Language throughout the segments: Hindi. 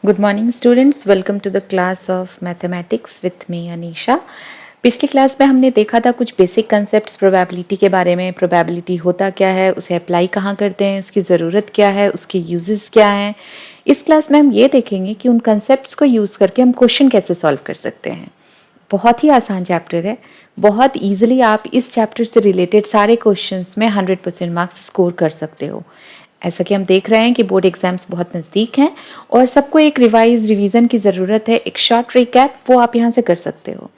Good morning students, welcome to the class of mathematics with me Anisha. पिछली क्लास में हमने देखा था कुछ बेसिक कंसेप्ट्स प्रोबेबिलिटी के बारे में। प्रोबेबिलिटी होता क्या है, उसे अप्लाई कहाँ करते हैं, उसकी ज़रूरत क्या है, उसके यूजेस क्या हैं। इस क्लास में हम ये देखेंगे कि उन कंसेप्ट्स को यूज़ करके हम क्वेश्चन कैसे सॉल्व कर सकते हैं। बहुत ही आसान चैप्टर है, बहुत ईजिली आप इस चैप्टर से रिलेटेड सारे क्वेश्चंस में 100% मार्क्स स्कोर कर सकते हो। ऐसा कि हम देख रहे हैं कि बोर्ड एग्जाम्स बहुत नज़दीक हैं और सबको एक रिवीजन की ज़रूरत है। एक शॉर्ट रिकैप वो आप यहाँ से कर सकते हो।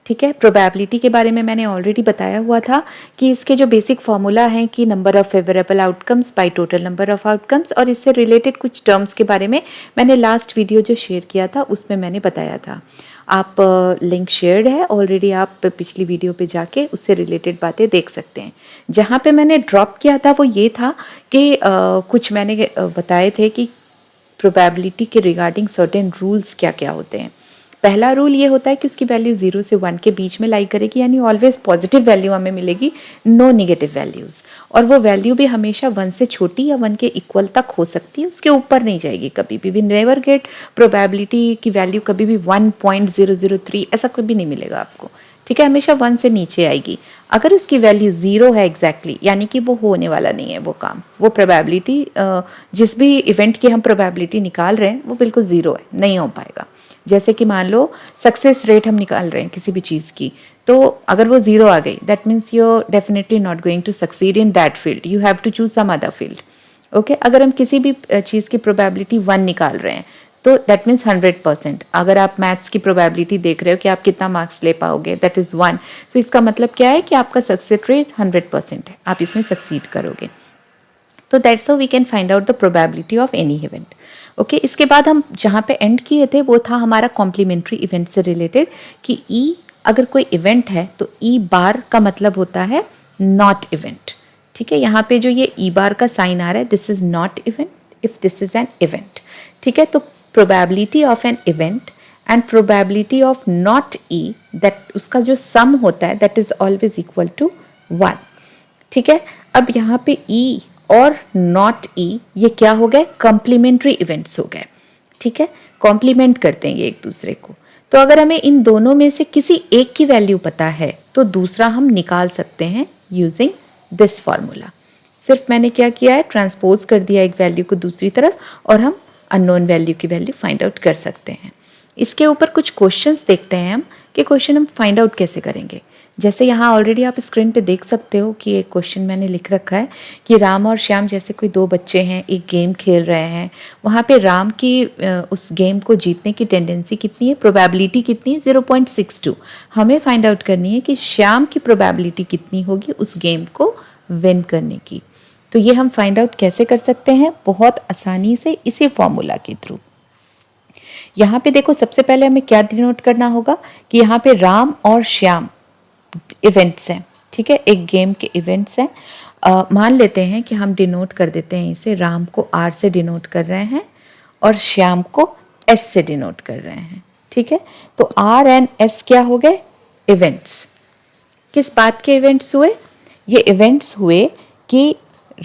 ठीक है, प्रोबेबिलिटी के बारे में मैंने ऑलरेडी बताया हुआ था कि इसके जो बेसिक फॉर्मूला हैं कि number of favourable outcomes by total number of outcomes, और इससे रिलेटेड कुछ टर्म्स के बारे में मैंने लास्ट वीडियो जो शेयर किया था उसमें मैंने बताया था। आप लिंक शेयर्ड है ऑलरेडी, आप पिछली वीडियो पे जाके उससे रिलेटेड बातें देख सकते हैं। जहाँ पे मैंने ड्रॉप किया था वो ये था कि कुछ मैंने बताए थे कि प्रोबेबिलिटी के रिगार्डिंग सर्टेन रूल्स क्या क्या होते हैं। पहला रूल ये होता है कि उसकी वैल्यू 0 से 1 के बीच में लाई करेगी, यानी ऑलवेज पॉजिटिव वैल्यू हमें मिलेगी, नो नेगेटिव वैल्यूज़। और वो वैल्यू भी हमेशा 1 से छोटी या 1 के इक्वल तक हो सकती है, उसके ऊपर नहीं जाएगी कभी भी। वी नेवर गेट प्रोबेबिलिटी की वैल्यू कभी भी 1.003 ऐसा कभी नहीं मिलेगा आपको। ठीक है, हमेशा 1 से नीचे आएगी। अगर उसकी वैल्यू 0 है एग्जैक्टली, यानी कि वो होने वाला नहीं है वो काम, वो प्रोबेबिलिटी, जिस भी इवेंट की हम प्रोबेबिलिटी निकाल रहे हैं वो बिल्कुल 0 है, नहीं हो पाएगा। जैसे कि मान लो सक्सेस रेट हम निकाल रहे हैं किसी भी चीज़ की, तो अगर वो 0 आ गई, that means you are definitely not going to succeed in that field, you have to choose some other field. Okay, अगर हम किसी भी चीज़ की प्रोबेबिलिटी 1 निकाल रहे हैं तो दैट मीन्स 100%। अगर आप मैथ्स की प्रोबेबिलिटी देख रहे हो कि आप कितना मार्क्स ले पाओगे, दैट इज़ 1, तो इसका मतलब क्या है कि आपका सक्सेस रेट 100% है, आप इसमें सक्सीड करोगे। तो that's how we can find out the probability of any event. Okay, इसके बाद हम जहाँ पे एंड किए थे वो था हमारा कॉम्प्लीमेंट्री इवेंट से रिलेटेड कि ई अगर कोई इवेंट है तो ई बार का मतलब होता है नॉट इवेंट। ठीक है, यहाँ पे जो ये ई बार का साइन आ रहा है, this is not event if this is an event. ठीक है, तो probability of an event and probability of not E, that उसका जो सम होता है that is always equal to 1। ठीक है, अब यहाँ पे ई और नॉट ई ये क्या हो गए, कॉम्प्लीमेंट्री इवेंट्स हो गए। ठीक है, कॉम्प्लीमेंट करते हैं ये एक दूसरे को। तो अगर हमें इन दोनों में से किसी एक की वैल्यू पता है तो दूसरा हम निकाल सकते हैं यूजिंग दिस फॉर्मूला। सिर्फ मैंने क्या किया है, ट्रांसपोज कर दिया एक वैल्यू को दूसरी तरफ और हम अननोन वैल्यू की वैल्यू फाइंड आउट कर सकते हैं। इसके ऊपर कुछ क्वेश्चंस देखते हैं हम कि क्वेश्चन हम फाइंड आउट कैसे करेंगे। जैसे यहाँ ऑलरेडी आप स्क्रीन पे देख सकते हो कि एक क्वेश्चन मैंने लिख रखा है कि राम और श्याम जैसे कोई दो बच्चे हैं, एक गेम खेल रहे हैं। वहाँ पे राम की उस गेम को जीतने की टेंडेंसी कितनी है, प्रोबेबिलिटी कितनी है, 0.62। हमें फाइंड आउट करनी है कि श्याम की प्रोबेबिलिटी कितनी होगी उस गेम को विन करने की। तो ये हम फाइंड आउट कैसे कर सकते हैं, बहुत आसानी से इसी फॉर्मूला के थ्रू। यहाँ पे देखो, सबसे पहले हमें क्या डिनोट करना होगा कि यहाँ पे राम और श्याम इवेंट्स हैं। ठीक है, एक गेम के इवेंट्स हैं। मान लेते हैं कि हम डिनोट कर देते हैं इसे, राम को R से डिनोट कर रहे हैं और श्याम को S से डिनोट कर रहे हैं। ठीक है, तो R एंड S क्या हो गए, इवेंट्स। किस बात के इवेंट्स हुए, ये इवेंट्स हुए कि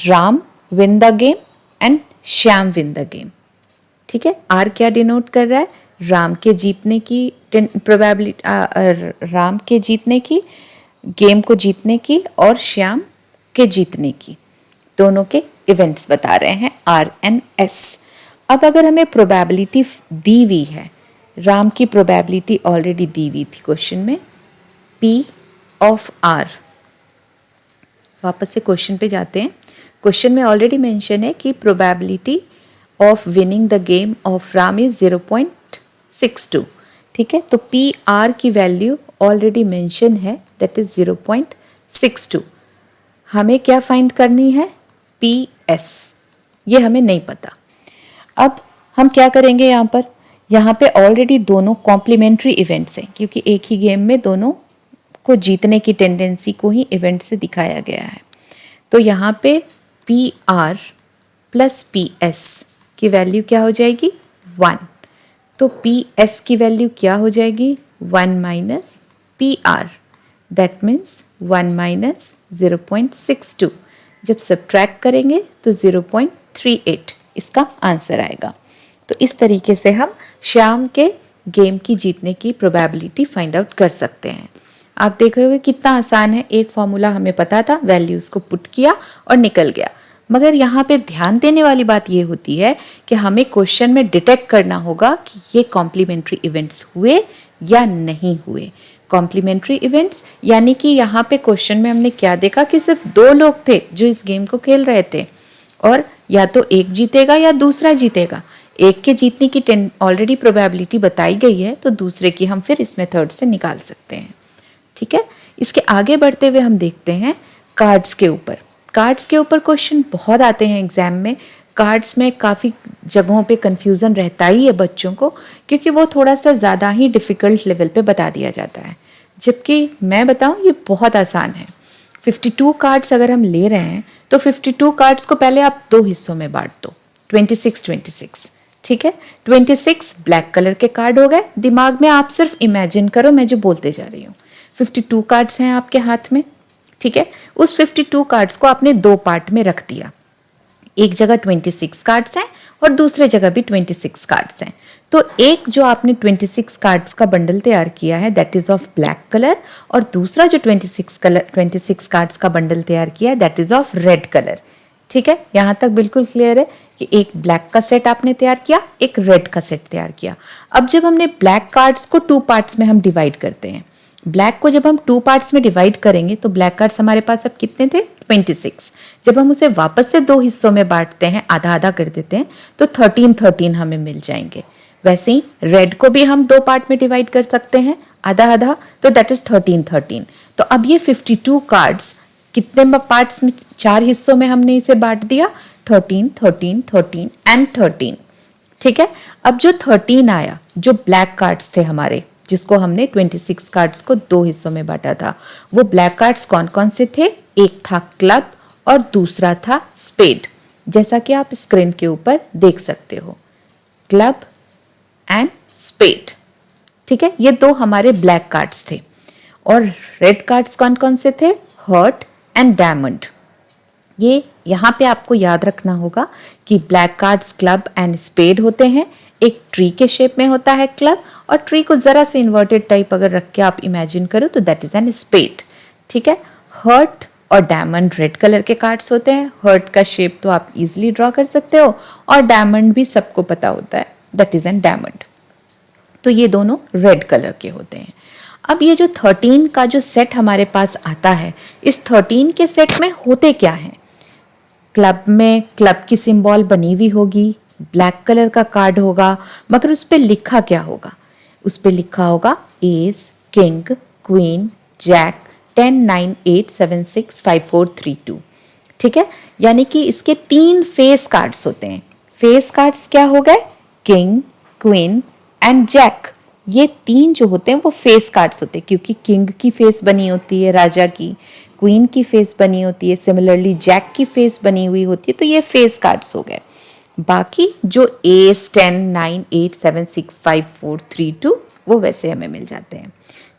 Ram win the game and Shyam win the game. ठीक है, R क्या डिनोट कर रहा है, राम के जीतने की प्रोबेबिलिटी, राम के जीतने की, गेम को जीतने की, और श्याम के जीतने की, दोनों के इवेंट्स बता रहे हैं R एंड S। अब अगर हमें प्रोबेबिलिटी दी हुई है, राम की प्रोबेबिलिटी ऑलरेडी दी हुई थी क्वेश्चन में, P ऑफ R। वापस से क्वेश्चन पे जाते हैं। क्वेश्चन में ऑलरेडी मेंशन है कि probability of winning the game of Ram is 0.62। ठीक है, तो पी आर की वैल्यू ऑलरेडी मेंशन है, दैट इज 0.62। हमें क्या फाइंड करनी है, पी एस, ये हमें नहीं पता। अब हम क्या करेंगे, यहाँ पे ऑलरेडी दोनों कॉम्प्लीमेंट्री इवेंट्स हैं, क्योंकि एक ही गेम में दोनों को जीतने की टेंडेंसी को ही इवेंट से दिखाया गया है। तो यहाँ पे P R plus P S की वैल्यू क्या हो जाएगी, 1। तो पी एस की वैल्यू क्या हो जाएगी, 1 minus P R, that means 1 minus 0.62। जब सब्ट्रैक्ट करेंगे तो 0.38 इसका आंसर आएगा। तो इस तरीके से हम श्याम के गेम की जीतने की प्रोबेबिलिटी फाइंड आउट कर सकते हैं। आप देखोगे कितना आसान है, एक फॉर्मूला हमें पता था, वैल्यूज को पुट किया और निकल गया। मगर यहाँ पे ध्यान देने वाली बात ये होती है कि हमें क्वेश्चन में डिटेक्ट करना होगा कि ये कॉम्प्लीमेंट्री इवेंट्स हुए या नहीं हुए। कॉम्प्लीमेंट्री इवेंट्स यानी कि यहाँ पे क्वेश्चन में हमने क्या देखा कि सिर्फ 2 लोग थे जो इस गेम को खेल रहे थे, और या तो एक जीतेगा या दूसरा जीतेगा। एक के जीतने की ऑलरेडी प्रोबेबिलिटी बताई गई है, तो दूसरे की हम फिर इस मेथड से निकाल सकते हैं। ठीक है, इसके आगे बढ़ते हुए हम देखते हैं कार्ड्स के ऊपर। कार्ड्स के ऊपर क्वेश्चन बहुत आते हैं एग्जाम में। कार्ड्स में काफ़ी जगहों पे कंफ्यूजन रहता ही है बच्चों को, क्योंकि वो थोड़ा सा ज़्यादा ही डिफ़िकल्ट लेवल पे बता दिया जाता है, जबकि मैं बताऊं ये बहुत आसान है। 52 कार्ड्स अगर हम ले रहे हैं तो 52 कार्ड्स को पहले आप 2 हिस्सों में बांट दो, 26 ठीक है। 26 ब्लैक कलर के कार्ड हो गए। दिमाग में आप सिर्फ इमेजिन करो मैं जो बोलते जा रही हूँ। 52 कार्ड्स हैं आपके हाथ में, ठीक है। उस 52 कार्ड्स को आपने 2 पार्ट में रख दिया। एक जगह 26 कार्ड्स हैं और दूसरे जगह भी 26 कार्ड्स हैं। तो एक जो आपने 26 कार्ड्स का बंडल तैयार किया है that is of black colour, और दूसरा जो 26 कार्ड्स का बंडल तैयार किया है that is of red colour. ठीक है, यहाँ तक बिल्कुल क्लियर है कि एक ब्लैक का सेट आपने तैयार किया, एक रेड का सेट तैयार किया। अब जब हमने ब्लैक कार्ड्स को 2 पार्ट्स में हम डिवाइड करते हैं, ब्लैक को जब हम 2 पार्ट्स में डिवाइड करेंगे तो ब्लैक कार्ड्स हमारे पास अब कितने थे, 26। जब हम उसे वापस से 2 हिस्सों में बांटते हैं, आधा आधा कर देते हैं, तो 13 हमें मिल जाएंगे। वैसे ही रेड को भी हम 2 पार्ट में डिवाइड कर सकते हैं, आधा आधा, तो दैट इज 13। तो अब ये 52 कार्ड्स कितने पार्ट्स में, 4 हिस्सों में हमने इसे बांट दिया, 13 एंड 13। ठीक है, अब जो 13 आया, जो ब्लैक कार्ड्स थे हमारे, जिसको हमने 26 कार्ड्स को 2 हिस्सों में बांटा था, वो ब्लैक कार्ड्स कौन कौन से थे, एक था क्लब और दूसरा था स्पेड, जैसा कि आप स्क्रीन के ऊपर देख सकते हो, क्लब एंड स्पेड। ठीक है, ये 2 हमारे ब्लैक कार्ड्स थे। और रेड कार्ड्स कौन कौन से थे, हर्ट एंड डायमंड। ये यहाँ पे आपको याद रखना होगा कि black cards club and spade होते हैं। एक ट्री के शेप में होता है क्लब, और ट्री को जरा से इन्वर्टेड टाइप अगर रख के आप इमेजिन करो तो दैट इज एन स्पेड। ठीक है, हर्ट और डायमंड रेड कलर के कार्ड्स होते हैं। हर्ट का शेप तो आप इजीली ड्रॉ कर सकते हो, और डायमंड भी सबको पता होता है, दैट इज एन डायमंड। तो ये दोनों रेड कलर के होते हैं। अब ये जो 13 का जो सेट हमारे पास आता है, इस 13 के सेट में होते क्या है, क्लब में क्लब की सिंबल बनी हुई होगी, ब्लैक कलर का कार्ड होगा, मगर उस पर लिखा क्या होगा, उस पर लिखा होगा एस, किंग, क्वीन, जैक, 10, 9, 8, 7, 6, 5, 4, 3, 2। ठीक है, यानी कि इसके 3 फेस कार्ड्स होते हैं। फेस कार्ड्स क्या हो गए, किंग, क्वीन एंड जैक। ये 3 जो होते हैं वो फेस कार्ड्स होते हैं, क्योंकि किंग की फेस बनी होती है राजा की, क्वीन की फेस बनी होती है, सिमिलरली जैक की फेस बनी हुई होती है, तो ये फेस कार्ड्स हो गए। बाकी जो एस, 10, 9, 8, 7, 6, 5, 4, 3, 2 वो वैसे हमें मिल जाते हैं।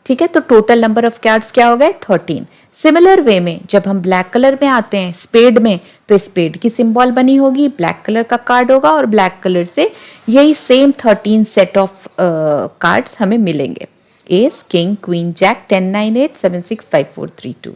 ठीक है, तो टोटल नंबर ऑफ कार्ड्स क्या हो गए, 13। सिमिलर वे में जब हम ब्लैक कलर में आते हैं, स्पेड में, तो स्पेड की सिंबल बनी होगी, ब्लैक कलर का कार्ड होगा, और ब्लैक कलर से यही सेम 13 सेट ऑफ कार्ड्स हमें मिलेंगे, एस, किंग, क्वीन, जैक, 10, 9, 8, 7, 6, 5, 4, 3, 2।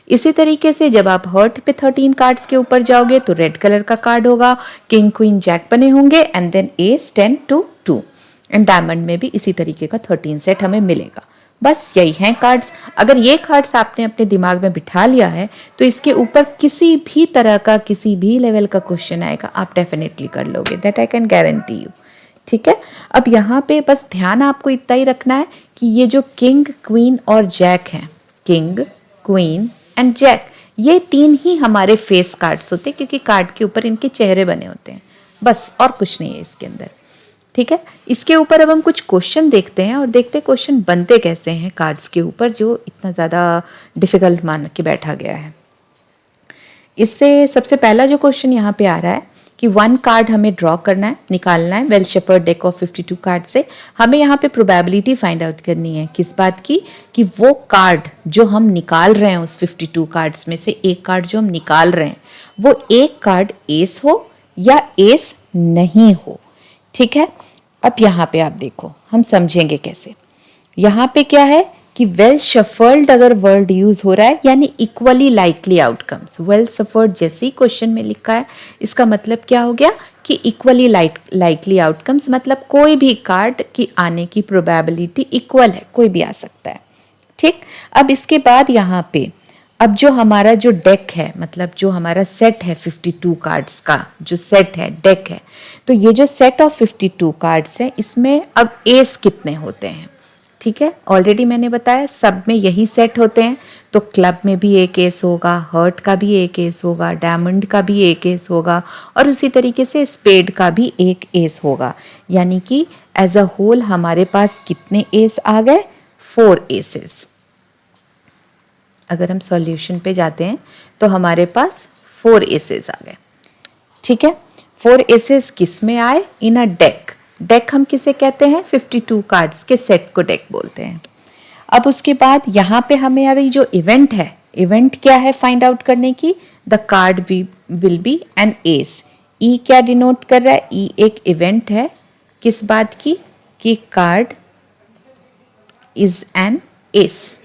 इसी तरीके से जब आप हर्ट पे 13 कार्ड्स के ऊपर जाओगे तो रेड कलर का कार्ड होगा, किंग, क्वीन, जैक बने होंगे, and then ace, 10, 2, 2। And diamond में भी इसी तरीके का 13 सेट हमें मिलेगा। बस यही हैं कार्ड्स। अगर ये कार्ड्स आपने अपने दिमाग में बिठा लिया है तो इसके ऊपर किसी भी तरह का, किसी भी लेवल का क्वेश्चन आएगा आप डेफिनेटली कर लोगे, that I can guarantee you. ठीक है, अब यहाँ पे बस ध्यान आपको इतना ही रखना है कि ये जो किंग, क्वीन और जैक हैं, किंग, क्वीन एंड जैक, ये 3 ही हमारे फेस कार्ड्स होते हैं, क्योंकि कार्ड के ऊपर इनके चेहरे बने होते हैं, बस और कुछ नहीं है इसके अंदर। ठीक है, इसके ऊपर अब हम कुछ क्वेश्चन देखते हैं और देखते हैं क्वेश्चन बनते कैसे हैं कार्ड्स के ऊपर, जो इतना ज़्यादा डिफिकल्ट मान के बैठा गया है। इससे सबसे पहला जो क्वेश्चन यहाँ पे आ रहा है कि 1 कार्ड हमें ड्रॉ करना है, निकालना है well shepherd deck of 52 card से। हमें यहाँ पे प्रोबेबिलिटी फाइंड आउट करनी है, किस बात की, कि वो कार्ड जो हम निकाल रहे हैं उस 52 कार्ड्स में से एक कार्ड जो हम निकाल रहे हैं वो एक कार्ड एस हो या एस नहीं हो। ठीक है। अब यहाँ पे आप देखो, हम समझेंगे कैसे। यहाँ पे क्या है कि वेल शफल्ड अगर वर्ड यूज हो रहा है यानी equally likely outcomes, well suffered जैसे ही क्वेश्चन में लिखा है, इसका मतलब क्या हो गया कि इक्वली लाइकली आउटकम्स, मतलब कोई भी कार्ड की आने की प्रोबेबिलिटी इक्वल है, कोई भी आ सकता है। ठीक। अब इसके बाद यहाँ पे अब जो हमारा जो डेक है, मतलब जो हमारा सेट है 52 कार्ड्स का जो सेट है, डेक है, तो ये जो सेट ऑफ 52 कार्ड्स है, इसमें अब एस कितने होते हैं। ठीक है, ऑलरेडी मैंने बताया सब में यही सेट होते हैं, तो क्लब में भी एक एस होगा, हर्ट का भी एक एस होगा, डायमंड का भी एक एस होगा, और उसी तरीके से स्पेड का भी एक एस होगा। यानी कि एज अ होल हमारे पास कितने एस आ गए, 4 एसेस। अगर हम सॉल्यूशन पे जाते हैं तो हमारे पास 4 एसेस आ गए। ठीक है, 4 एसेस किस में आए, इन अ डेक। डेक हम किसे कहते हैं, 52 कार्ड्स के सेट को डेक बोलते हैं। अब उसके बाद यहाँ पे हमें आ रही जो इवेंट है, इवेंट क्या है फाइंड आउट करने की, the card will be an ace. E क्या डिनोट कर रहा है, ई एक इवेंट है किस बात की, कि कार्ड इज एन एस।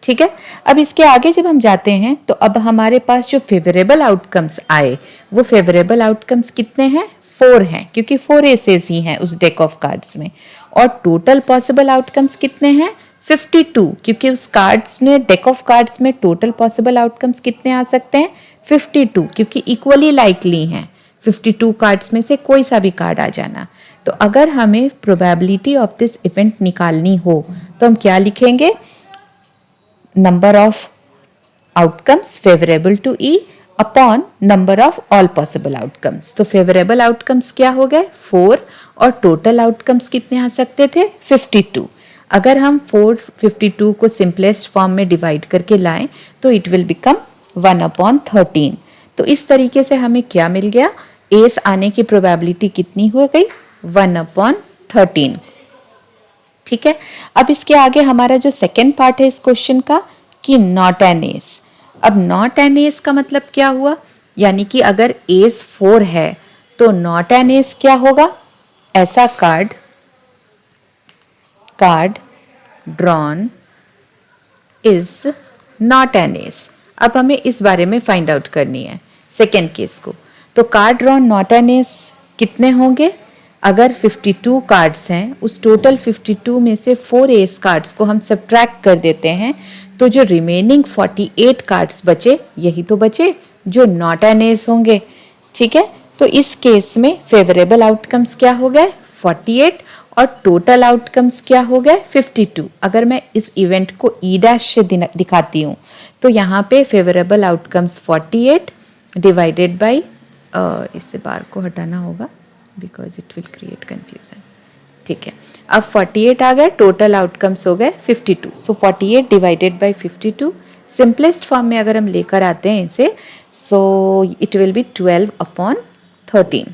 ठीक है। अब इसके आगे जब हम जाते हैं तो अब हमारे पास जो फेवरेबल आउटकम्स आए, वो फेवरेबल आउटकम्स कितने हैं, 4 हैं, क्योंकि 4 एसेस ही हैं उस डेक ऑफ कार्ड्स में। और टोटल पॉसिबल आउटकम्स कितने हैं, 52, क्योंकि उस कार्ड्स में, डेक ऑफ कार्ड्स में टोटल पॉसिबल आउटकम्स कितने आ सकते हैं, 52, क्योंकि इक्वली लाइकली हैं 52 कार्ड्स में से कोई सा भी कार्ड आ जाना। तो अगर हमें प्रोबेबिलिटी ऑफ दिस इवेंट निकालनी हो तो हम क्या लिखेंगे, number of outcomes favorable to E upon number of all possible outcomes। तो favorable outcomes क्या हो गए, 4, और total outcomes कितने आ सकते थे, 52। अगर हम 452 को simplest form में divide करके लाएं तो it will become 1/13। तो इस तरीके से हमें क्या मिल गया, एस आने की प्रोबेबिलिटी कितनी हो गई, 1/13। ठीक है। अब इसके आगे हमारा जो सेकेंड पार्ट है इस क्वेश्चन का, कि नॉट एन एस। अब नॉट एन एस का मतलब क्या हुआ, यानी कि अगर एस 4 है तो नॉट एन एस क्या होगा, ऐसा card drawn is not an S. अब हमें इस बारे में फाइंड आउट करनी है सेकेंड केस को। तो card drawn not an S कितने होंगे, अगर 52 कार्ड्स हैं, उस टोटल 52 में से 4 एस कार्ड्स को हम सब्ट्रैक्ट कर देते हैं, तो जो रिमेनिंग 48 कार्ड्स बचे, यही तो बचे जो नॉट एन एस होंगे। ठीक है, तो इस केस में फेवरेबल आउटकम्स क्या हो गए, 48, और टोटल आउटकम्स क्या हो गए, 52। अगर मैं इस इवेंट को ई डैश से दिखाती हूँ तो यहाँ पे फेवरेबल आउटकम्स 48 डिवाइडेड बाई, इससे बार को हटाना होगा because it will create confusion. ठीक है, अब 48 आ गए, टोटल आउटकम्स हो गए 52। सो 48 डिवाइडेड बाई 52, सिंपलेस्ट फॉर्म में अगर हम लेकर आते हैं इसे, सो इट विल बी 12/13।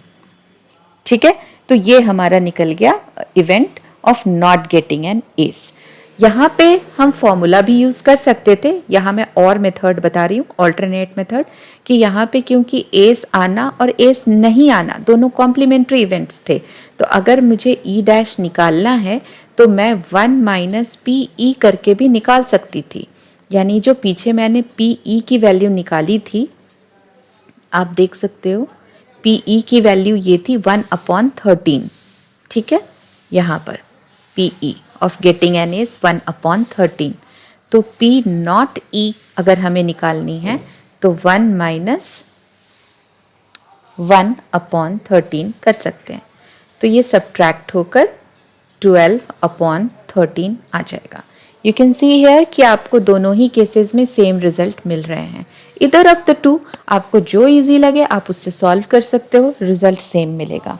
ठीक है, तो ये हमारा निकल गया event of not getting an S. यहाँ पे हम फॉर्मूला भी यूज कर सकते थे, यहाँ मैं और मेथड बता रही हूँ, ऑल्टरनेट मेथड, कि यहाँ पे क्योंकि एस आना और एस नहीं आना दोनों कॉम्प्लीमेंट्री इवेंट्स थे, तो अगर मुझे ई डैश निकालना है तो मैं 1 माइनस पी ई करके भी निकाल सकती थी। यानी जो पीछे मैंने पी ई की वैल्यू निकाली थी, आप देख सकते हो पी ई की वैल्यू ये थी 1/13। ठीक है, यहाँ पर P E of getting an S 1/13। तो पी नॉट ई अगर हमें निकालनी है तो 1 माइनस 1/13 कर सकते हैं, तो ये सब्ट्रैक्ट होकर 12/13 आ जाएगा। यू कैन सी हियर कि आपको दोनों ही केसेस में सेम रिजल्ट मिल रहे हैं। इधर ऑफ द टू आपको जो इजी लगे आप उससे सॉल्व कर सकते हो, रिजल्ट सेम मिलेगा।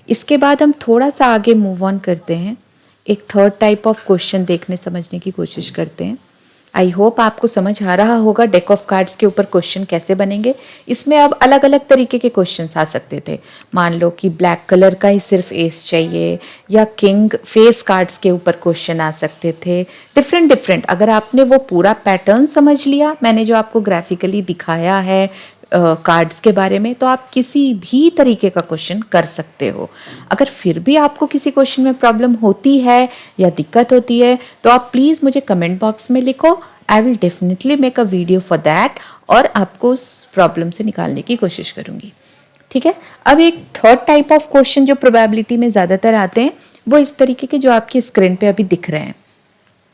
इसके बाद हम थोड़ा सा आगे मूव ऑन करते हैं, एक थर्ड टाइप ऑफ क्वेश्चन देखने समझने की कोशिश करते हैं। आई होप आपको समझ आ रहा होगा डेक ऑफ कार्ड्स के ऊपर क्वेश्चन कैसे बनेंगे। इसमें अब अलग अलग तरीके के क्वेश्चंस आ सकते थे, मान लो कि ब्लैक कलर का ही सिर्फ एस चाहिए, या किंग फेस कार्ड्स के ऊपर क्वेश्चन आ सकते थे, डिफरेंट। अगर आपने वो पूरा पैटर्न समझ लिया, मैंने जो आपको ग्राफिकली दिखाया है कार्ड्स के बारे में, तो आप किसी भी तरीके का क्वेश्चन कर सकते हो। अगर फिर भी आपको किसी क्वेश्चन में प्रॉब्लम होती है या दिक्कत होती है तो आप प्लीज़ मुझे कमेंट बॉक्स में लिखो। I will definitely make a video for that और आपको उस प्रॉब्लम से निकालने की कोशिश करूँगी। ठीक है। अब एक थर्ड टाइप ऑफ क्वेश्चन जो प्रोबेबिलिटी में ज़्यादातर आते हैं वो इस तरीके के जो आपकी स्क्रीन पे अभी दिख रहे हैं।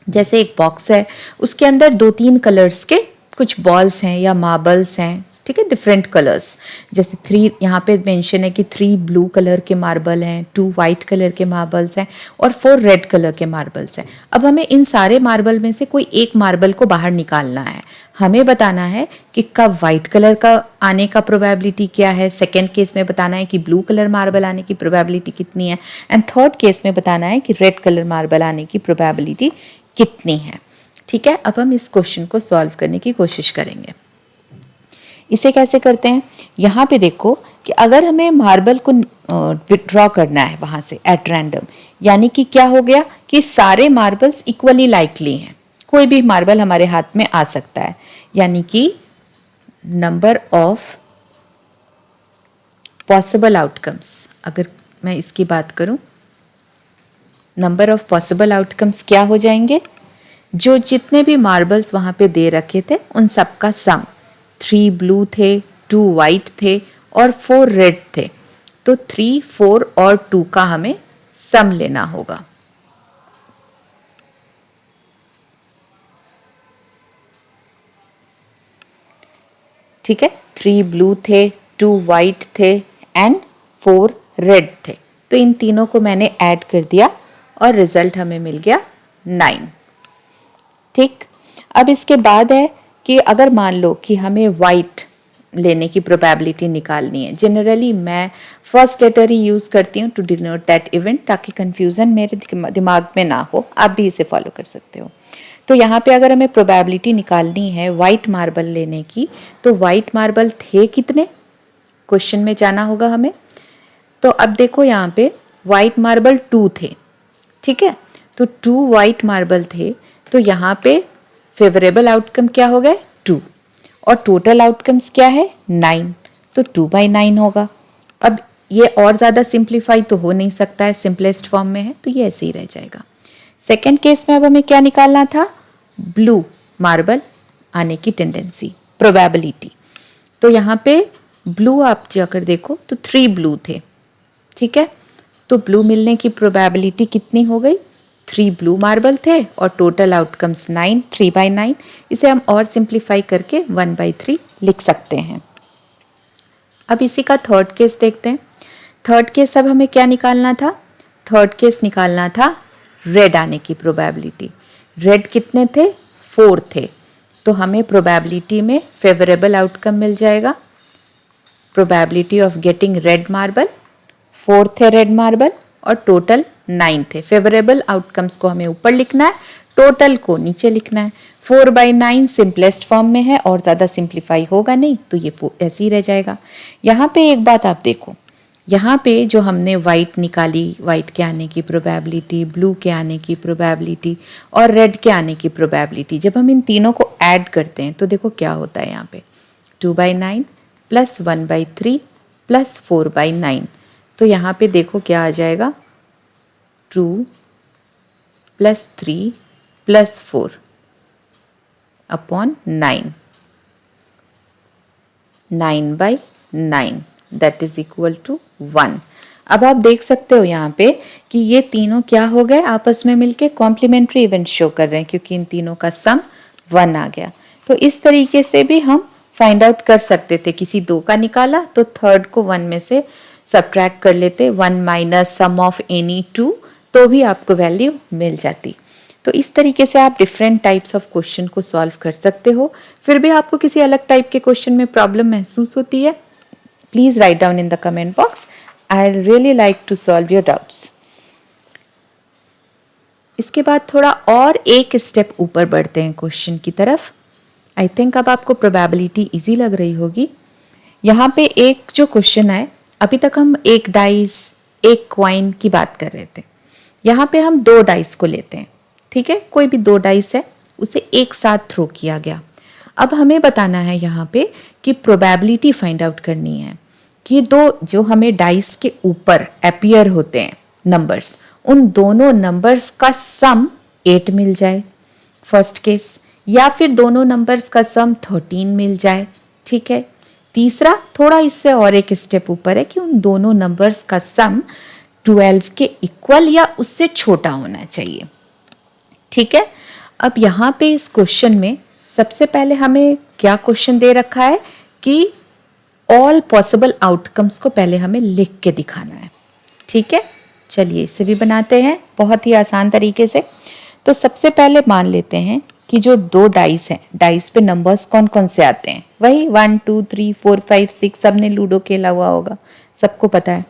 जैसे एक बॉक्स है, उसके अंदर 2-3 कलर्स के कुछ बॉल्स हैं या मार्बल्स हैं, ठीक है, डिफरेंट कलर्स। जैसे 3 यहाँ पे मेंशन है कि 3 ब्लू कलर के मार्बल हैं, 2 वाइट कलर के मार्बल्स हैं और 4 रेड कलर के मार्बल्स हैं। अब हमें इन सारे मार्बल में से कोई एक मार्बल को बाहर निकालना है। हमें बताना है कि कब वाइट कलर का आने का प्रोबेबिलिटी क्या है, सेकेंड केस में बताना है कि ब्लू कलर मार्बल आने की प्रोबेबिलिटी कितनी है, एंड थर्ड केस में बताना है कि रेड कलर मार्बल आने की प्रोबेबिलिटी कितनी है। ठीक है। अब हम इस क्वेश्चन को सॉल्व करने की कोशिश करेंगे। इसे कैसे करते हैं, यहाँ पे देखो कि अगर हमें मार्बल को विड्रॉ करना है वहाँ से एट रैंडम, यानी कि क्या हो गया कि सारे मार्बल्स इक्वली लाइकली हैं, कोई भी मार्बल हमारे हाथ में आ सकता है, यानी कि नंबर ऑफ पॉसिबल आउटकम्स, अगर मैं इसकी बात करूं, नंबर ऑफ पॉसिबल आउटकम्स क्या हो जाएंगे, जो जितने भी मार्बल्स वहां पे दे रखे थे उन सब का सम, 3 ब्लू थे, 2 वाइट थे और 4 रेड थे, तो 3, 4 और 2 का हमें सम लेना होगा। ठीक है। 3 ब्लू थे, 2 वाइट थे एंड 4 रेड थे, तो इन तीनों को मैंने ऐड कर दिया और रिजल्ट हमें मिल गया 9। ठीक। अब इसके बाद है कि अगर मान लो कि हमें वाइट लेने की प्रोबेबिलिटी निकालनी है, जनरली मैं फर्स्ट लेटर ही यूज़ करती हूँ टू डिनोट दैट इवेंट, ताकि कंफ्यूजन मेरे दिमाग में ना हो। आप भी इसे फॉलो कर सकते हो। तो यहाँ पे अगर हमें प्रोबेबिलिटी निकालनी है वाइट मार्बल लेने की, तो वाइट मार्बल थे कितने, क्वेश्चन में जाना होगा हमें। तो अब देखो यहाँ पे वाइट मार्बल 2 थे, ठीक है, तो 2 वाइट मार्बल थे, तो यहाँ पे फेवरेबल आउटकम क्या हो गए 2 और टोटल आउटकम्स क्या है 9, तो 2/9 होगा। अब ये और ज़्यादा सिंप्लीफाई तो हो नहीं सकता है, सिंपलेस्ट फॉर्म में है, तो ये ऐसे ही रह जाएगा। सेकेंड केस में अब हमें क्या निकालना था, ब्लू मार्बल आने की टेंडेंसी, प्रोबेबिलिटी। तो यहाँ पे ब्लू आप जाकर देखो तो 3 ब्लू थे, ठीक है, तो ब्लू मिलने की प्रोबेबिलिटी कितनी हो गई, 3 ब्लू मार्बल थे और टोटल आउटकम्स 9, 3/9। इसे हम और सिंप्लीफाई करके 1/3 लिख सकते हैं। अब इसी का थर्ड केस देखते हैं। थर्ड केस अब हमें क्या निकालना था, थर्ड केस निकालना था रेड आने की प्रोबेबिलिटी। रेड कितने थे, 4 थे, तो हमें प्रोबेबिलिटी में फेवरेबल आउटकम मिल जाएगा, probability of getting red marble, 4 थे रेड मार्बल और टोटल 9 थे। फेवरेबल आउटकम्स को हमें ऊपर लिखना है, टोटल को नीचे लिखना है। 4/9 सिंपलेस्ट फॉर्म में है और ज़्यादा सिंप्लीफाई होगा नहीं, तो ये ऐसे ही रह जाएगा। यहाँ पे एक बात आप देखो, यहाँ पे जो हमने वाइट निकाली, वाइट के आने की प्रोबेबिलिटी, ब्लू के आने की प्रोबेबिलिटी और रेड के आने की प्रोबेबिलिटी, जब हम इन तीनों को ऐड करते हैं तो देखो क्या होता है यहाँ पे, 2/9 प्लस 1/3 प्लस 4/9, तो यहाँ पे देखो क्या आ जाएगा, 2 plus 3 plus 4 upon 9, 9/9 that is equal to 1। अब आप देख सकते हो यहाँ पे कि ये तीनों क्या हो गए, आपस में मिलके कॉम्प्लीमेंट्री इवेंट शो कर रहे हैं, क्योंकि इन तीनों का सम 1 आ गया। तो इस तरीके से भी हम फाइंड आउट कर सकते थे, किसी 2 का निकाला तो थर्ड को 1 में से सब्ट्रैक्ट कर लेते, 1 माइनस सम ऑफ एनी 2, तो भी आपको वैल्यू मिल जाती। तो इस तरीके से आप डिफरेंट टाइप्स ऑफ क्वेश्चन को सॉल्व कर सकते हो। फिर भी आपको किसी अलग टाइप के क्वेश्चन में प्रॉब्लम महसूस होती है, please write down in the comment box, I really like to solve your doubts. इसके बाद थोड़ा और एक स्टेप ऊपर बढ़ते हैं क्वेश्चन की तरफ। आई थिंक अब आपको प्रोबेबिलिटी इजी लग रही होगी। यहाँ पे एक जो क्वेश्चन है, अभी तक हम एक डाइस एक क्वाइन की बात कर रहे थे, यहाँ पे हम 2 डाइस को लेते हैं, ठीक है, कोई भी 2 डाइस है, उसे एक साथ थ्रो किया गया। अब हमें बताना है यहाँ पे कि प्रोबेबिलिटी फाइंड आउट करनी है कि दो जो हमें डाइस के ऊपर अपीयर होते हैं नंबर्स, उन दोनों नंबर्स का सम 8 मिल जाए फर्स्ट केस, या फिर दोनों नंबर्स का सम 13 मिल जाए। ठीक है। तीसरा थोड़ा इससे और एक स्टेप ऊपर है कि उन दोनों नंबर्स का सम 12 के इक्वल या उससे छोटा होना चाहिए। ठीक है। अब यहाँ पे इस क्वेश्चन में सबसे पहले हमें क्या क्वेश्चन दे रखा है कि ऑल पॉसिबल आउटकम्स को पहले हमें लिख के दिखाना है। ठीक है, चलिए इसे भी बनाते हैं बहुत ही आसान तरीके से। तो सबसे पहले मान लेते हैं कि जो दो डाइस हैं, डाइस पे नंबर्स कौन कौन से आते हैं, वही 1 2 3 4 5 6, सबने लूडो खेला हुआ होगा, सबको पता है।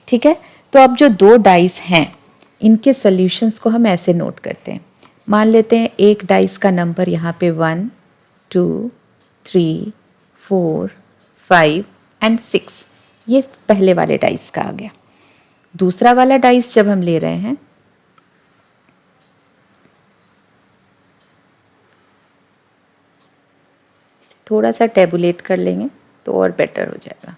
ठीक है। तो अब जो दो डाइस हैं इनके सॉल्यूशंस को हम ऐसे नोट करते हैं। मान लेते हैं एक डाइस का नंबर यहाँ पे 1 2 3 4 5 एंड 6, ये पहले वाले डाइस का आ गया। दूसरा वाला डाइस जब हम ले रहे हैं, थोड़ा सा टेबुलेट कर लेंगे तो और बेटर हो जाएगा।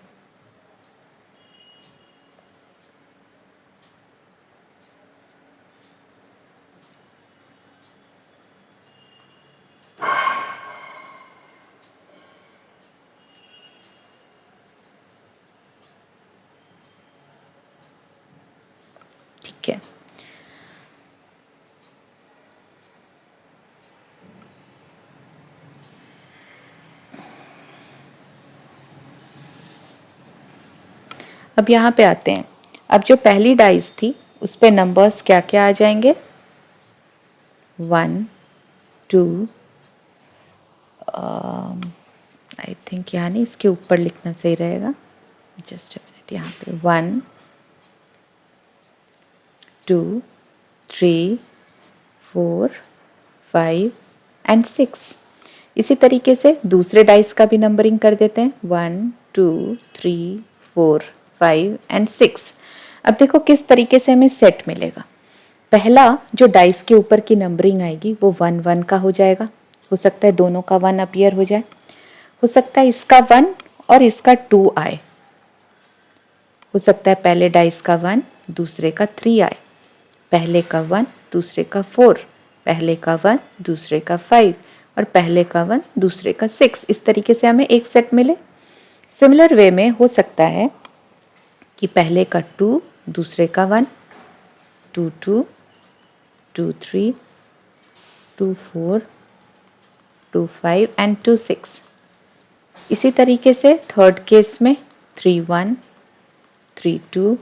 ठीक है। अब यहाँ पे आते हैं। अब जो पहली डाइस थी उस पे नंबर्स क्या क्या आ जाएंगे, 1 2, आई थिंक यहाँ नहीं, इसके ऊपर लिखना सही रहेगा। जस्ट अ मिनट, यहाँ पे 1 2 3 4 5 एंड 6। इसी तरीके से दूसरे डाइस का भी नंबरिंग कर देते हैं, 1 2 3 4 5 एंड 6। अब देखो किस तरीके से हमें सेट मिलेगा। पहला जो डाइस के ऊपर की नंबरिंग आएगी वो 1 1 का हो जाएगा। हो सकता है दोनों का 1 अपीयर हो जाए, हो सकता है इसका 1 और इसका 2 आए, हो सकता है पहले डाइस का 1 दूसरे का 3 आए, पहले का 1 दूसरे का 4, पहले का 1 दूसरे का 5 और पहले का 1 दूसरे का 6। इस तरीके से हमें एक सेट मिले। सिमिलर वे में हो सकता है कि पहले का 2 दूसरे का 1, 2 2 2 3 2 4 2 5 एंड 2 6। इसी तरीके से थर्ड केस में 3 1 3 2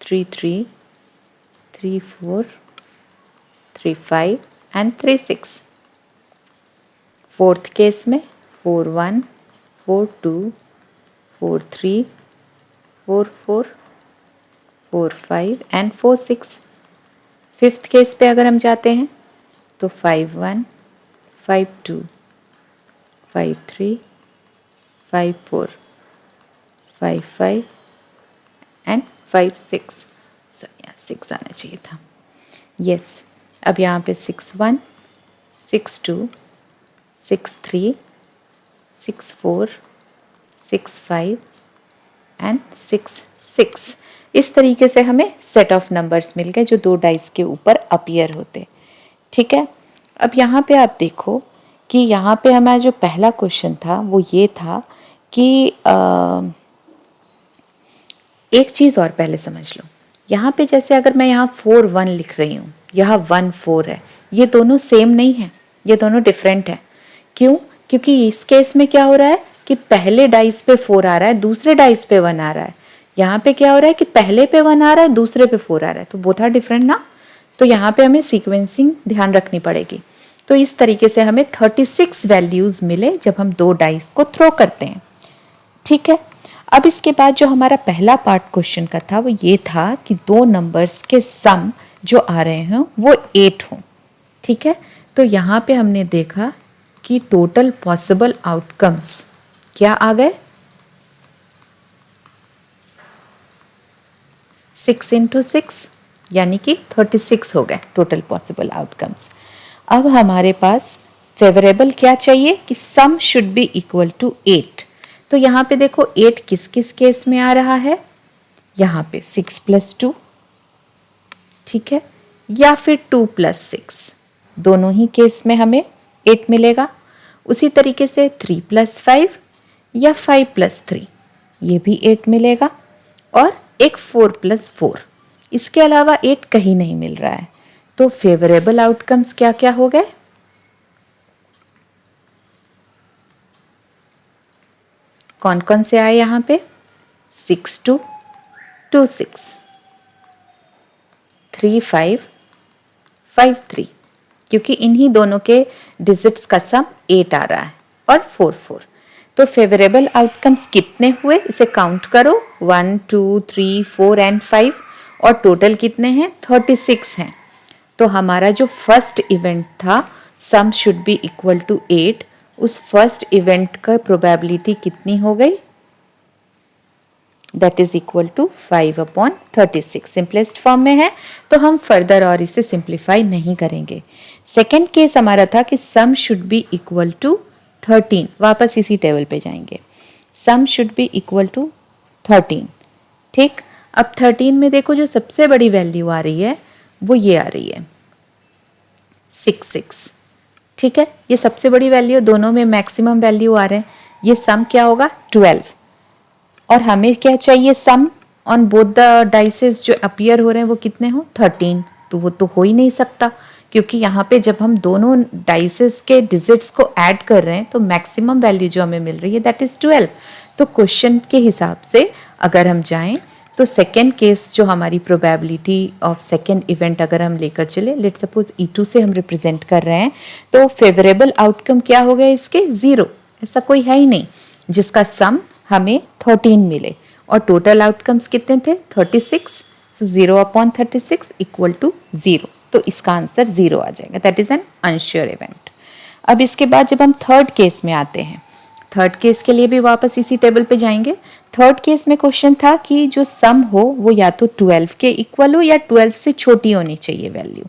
3 3 3 4 3 5 एंड 3 6। फोर्थ केस में 4 1 4 2 4 3 4 4 4 5 एंड 4 6। फिफ्थ केस पे अगर हम जाते हैं तो 5 1 5 2 5 3 5 4 5 5 एंड 5 6। सो यहाँ 6 आना चाहिए था। यस। अब यहाँ पे 6 1 6 2 6 3 6 4 6 5 एंड 6 6। इस तरीके से हमें सेट ऑफ नंबर्स मिल गए जो दो डाइस के ऊपर अपीयर होते। ठीक है। अब यहाँ पे आप देखो कि यहाँ पे हमारा जो पहला क्वेश्चन था वो ये था कि एक चीज़ और पहले समझ लो। यहाँ पे जैसे अगर मैं यहाँ 4 1 लिख रही हूँ, यहाँ 1 4 है, ये दोनों सेम नहीं है, ये दोनों डिफरेंट है। क्यों? क्योंकि इस केस में क्या हो रहा है कि पहले डाइस पे 4 आ रहा है, दूसरे डाइस पे 1 आ रहा है। यहाँ पे क्या हो रहा है कि पहले पे 1 आ रहा है, दूसरे पे 4 आ रहा है, तो बोथ आर डिफरेंट ना। तो यहाँ पे हमें सीक्वेंसिंग ध्यान रखनी पड़ेगी। तो इस तरीके से हमें 36 वैल्यूज मिले जब हम दो डाइस को थ्रो करते हैं। ठीक है। अब इसके बाद जो हमारा पहला पार्ट क्वेश्चन का था वो ये था कि दो नंबर्स के सम जो आ रहे हैं वो 8 हों। ठीक है। तो यहाँ पे हमने देखा कि टोटल पॉसिबल आउटकम्स क्या आ गए, 6 इंटू 6 यानी कि 36 हो गए टोटल पॉसिबल आउटकम्स। अब हमारे पास फेवरेबल क्या चाहिए कि सम शुड बी इक्वल टू 8। तो यहाँ पे देखो 8 किस किस केस में आ रहा है, यहाँ पे 6 प्लस 2, ठीक है, या फिर 2 प्लस 6, दोनों ही केस में हमें 8 मिलेगा। उसी तरीके से 3 प्लस 5 या 5 प्लस 3, ये भी 8 मिलेगा। और एक 4 प्लस 4, इसके अलावा 8 कहीं नहीं मिल रहा है। तो फेवरेबल आउटकम्स क्या क्या हो गए, कौन कौन से आए यहाँ पे, 6 2 2 6, 3 5 5 3, क्योंकि इन्हीं दोनों के डिजिट्स का सम 8 आ रहा है और 4 4। तो फेवरेबल आउटकम्स कितने हुए, इसे काउंट करो, 1 2 3 4 एंड 5, और टोटल कितने हैं, 36 हैं। तो हमारा जो फर्स्ट इवेंट था sum should be equal to 8, उस फर्स्ट इवेंट का प्रोबेबिलिटी कितनी हो गई, that is equal to 5/36। Simplest form में है तो हम फर्दर और इसे सिंप्लीफाई नहीं करेंगे। सेकेंड केस हमारा था कि सम शुड बी इक्वल टू 13, वापस इसी टेबल पे जाएंगे, सम शुड बी इक्वल टू 13, ठीक। अब 13 में देखो जो सबसे बड़ी वैल्यू आ रही है वो ये आ रही है 6 6, ठीक है, ये सबसे बड़ी वैल्यू, दोनों में मैक्सिमम वैल्यू आ रहे हैं। ये सम क्या होगा 12, और हमें क्या चाहिए सम ऑन बोथ द डाइसेस जो अपीयर हो रहे हैं वो कितने हो 13। तो वो तो हो ही नहीं सकता, क्योंकि यहाँ पे जब हम दोनों डाइसेस के डिजिट्स को ऐड कर रहे हैं तो मैक्सिमम वैल्यू जो हमें मिल रही है दैट इज 12। तो क्वेश्चन के हिसाब से अगर हम जाएं तो सेकेंड केस जो हमारी प्रोबेबिलिटी ऑफ सेकेंड इवेंट अगर हम लेकर चले, लेट सपोज E2 से हम रिप्रेजेंट कर रहे हैं, तो फेवरेबल आउटकम क्या हो गया इसके, 0। ऐसा कोई है ही नहीं जिसका सम हमें 13 मिले, और टोटल आउटकम्स कितने थे 36। सो 0/36 इक्वल टू 0, तो इसका आंसर 0 आ जाएगा, that is an unsure event. अब इसके बाद जब हम थर्ड केस में आते हैं, थर्ड केस के लिए भी वापस इसी टेबल पे जाएंगे। थर्ड केस में क्वेश्चन था कि जो सम हो वो या तो 12 के इक्वल हो या 12 से छोटी होनी चाहिए वैल्यू,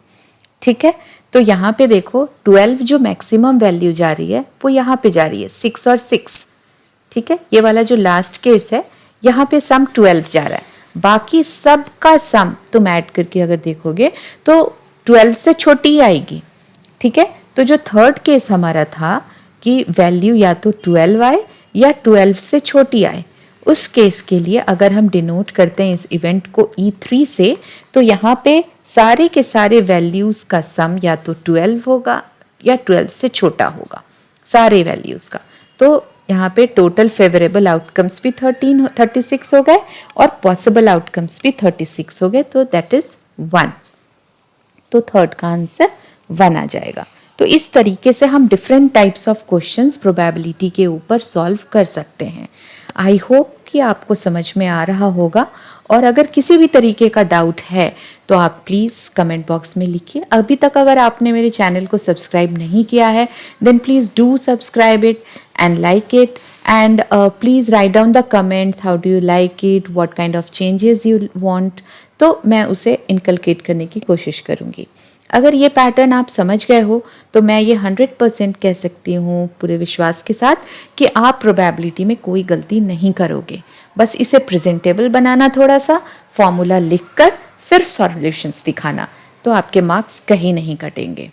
ठीक है। तो यहाँ पे देखो 12 जो मैक्सिमम वैल्यू जा रही है वो यहाँ पे जा रही है 6 और 6, ठीक है। ये वाला जो लास्ट केस है यहाँ पे सम 12 जा रहा है, बाकी सब का सम तुम ऐड करके अगर देखोगे तो 12 से छोटी ही आएगी, ठीक है। तो जो थर्ड केस हमारा था कि वैल्यू या तो 12 आए या 12 से छोटी आए, उस केस के लिए अगर हम डिनोट करते हैं इस इवेंट को E3 से, तो यहाँ पे सारे के सारे वैल्यूज का सम या तो 12 होगा या 12 से छोटा होगा, सारे वैल्यूज का। तो यहाँ पे टोटल फेवरेबल आउटकम्स भी 36 हो गए और पॉसिबल आउटकम्स भी 36 हो गए, तो दैट इज 1। तो थर्ड का आंसर 1 आ जाएगा। तो इस तरीके से हम different types of questions probability के ऊपर सॉल्व कर सकते हैं। आई होप कि आपको समझ में आ रहा होगा, और अगर किसी भी तरीके का डाउट है तो आप प्लीज़ कमेंट बॉक्स में लिखिए। अभी तक अगर आपने मेरे चैनल को सब्सक्राइब नहीं किया है then please do subscribe it and like it, and please write down the comments, how do you like it, what kind of changes you want, तो मैं उसे इनकलकेट करने की कोशिश करूँगी। अगर ये पैटर्न आप समझ गए हो तो मैं ये 100% कह सकती हूँ पूरे विश्वास के साथ कि आप प्रोबेबिलिटी में कोई गलती नहीं करोगे। बस इसे प्रेजेंटेबल बनाना, थोड़ा सा फॉर्मूला लिखकर फिर सॉल्यूशंस दिखाना, तो आपके मार्क्स कहीं नहीं कटेंगे।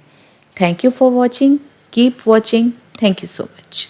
Thank you for watching, keep watching, thank you so much.